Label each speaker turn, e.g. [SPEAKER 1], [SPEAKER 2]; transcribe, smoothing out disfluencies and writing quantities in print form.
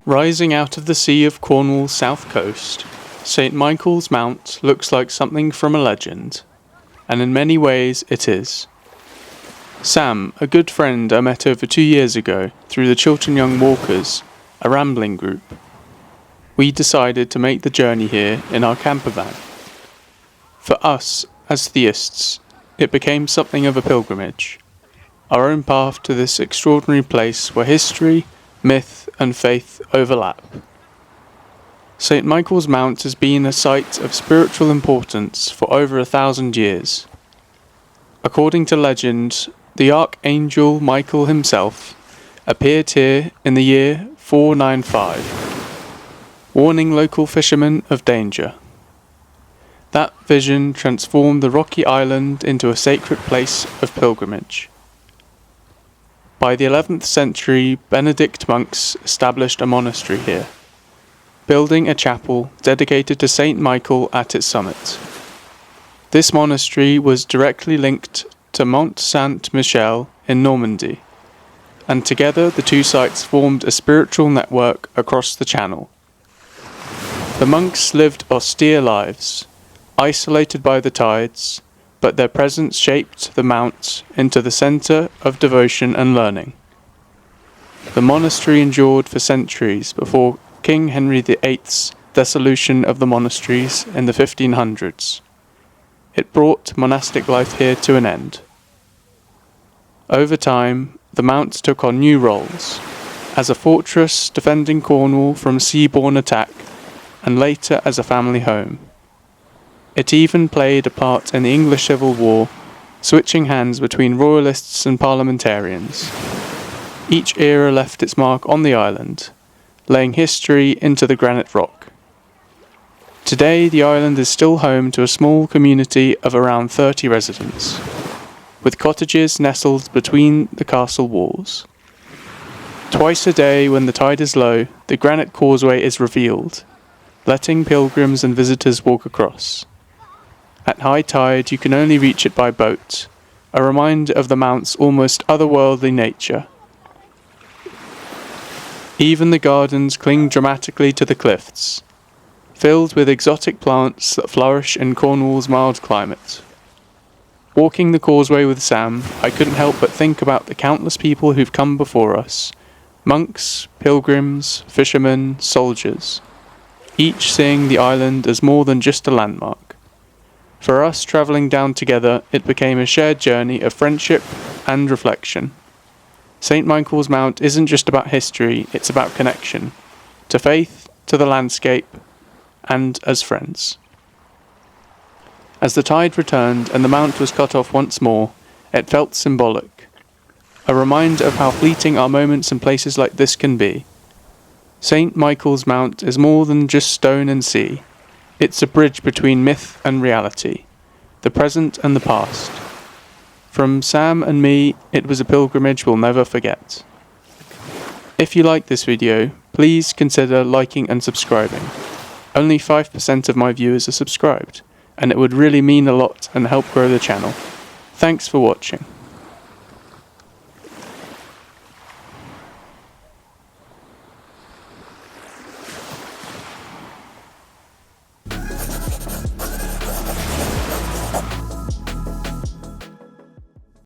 [SPEAKER 1] Rising out of the sea of Cornwall's south coast, St Michael's Mount looks like something from a legend, and in many ways it is. Sam, a good friend I met over 2 years ago through the Chiltern Young Walkers, a rambling group, we decided to make the journey here in our camper van. For us, as theists, it became something of a pilgrimage, our own path to this extraordinary place where history, myth and faith overlap. St Michael's Mount has been a site of spiritual importance for over 1,000 years. According to legend, the Archangel Michael himself appeared here in the year 495, warning local fishermen of danger. That vision transformed the rocky island into a sacred place of pilgrimage. By the 11th century, Benedict monks established a monastery here, building a chapel dedicated to St Michael at its summit. This monastery was directly linked to Mont St Michel in Normandy, and together the two sites formed a spiritual network across the channel. The monks lived austere lives, isolated by the tides, but their presence shaped the mount into the centre of devotion and learning. The monastery endured for centuries before King Henry VIII's dissolution of the monasteries in the 1500s. It brought monastic life here to an end. Over time, the mount took on new roles, as a fortress defending Cornwall from seaborne attack, and later as a family home. It even played a part in the English Civil War, switching hands between royalists and parliamentarians. Each era left its mark on the island, laying history into the granite rock. Today, the island is still home to a small community of around 30 residents, with cottages nestled between the castle walls. Twice a day, when the tide is low, the granite causeway is revealed, letting pilgrims and visitors walk across. At high tide, you can only reach it by boat, a reminder of the mount's almost otherworldly nature. Even the gardens cling dramatically to the cliffs, filled with exotic plants that flourish in Cornwall's mild climate. Walking the causeway with Sam, I couldn't help but think about the countless people who've come before us, monks, pilgrims, fishermen, soldiers, each seeing the island as more than just a landmark. For us travelling down together, it became a shared journey of friendship and reflection. St Michael's Mount isn't just about history, it's about connection, to faith, to the landscape, and as friends. As the tide returned and the mount was cut off once more, it felt symbolic, a reminder of how fleeting our moments in places like this can be. St Michael's Mount is more than just stone and sea. It's a bridge between myth and reality, the present and the past. From Sam and me, it was a pilgrimage we'll never forget. If you like this video, please consider liking and subscribing. Only 5% of my viewers are subscribed, and it would really mean a lot and help grow the channel. Thanks for watching.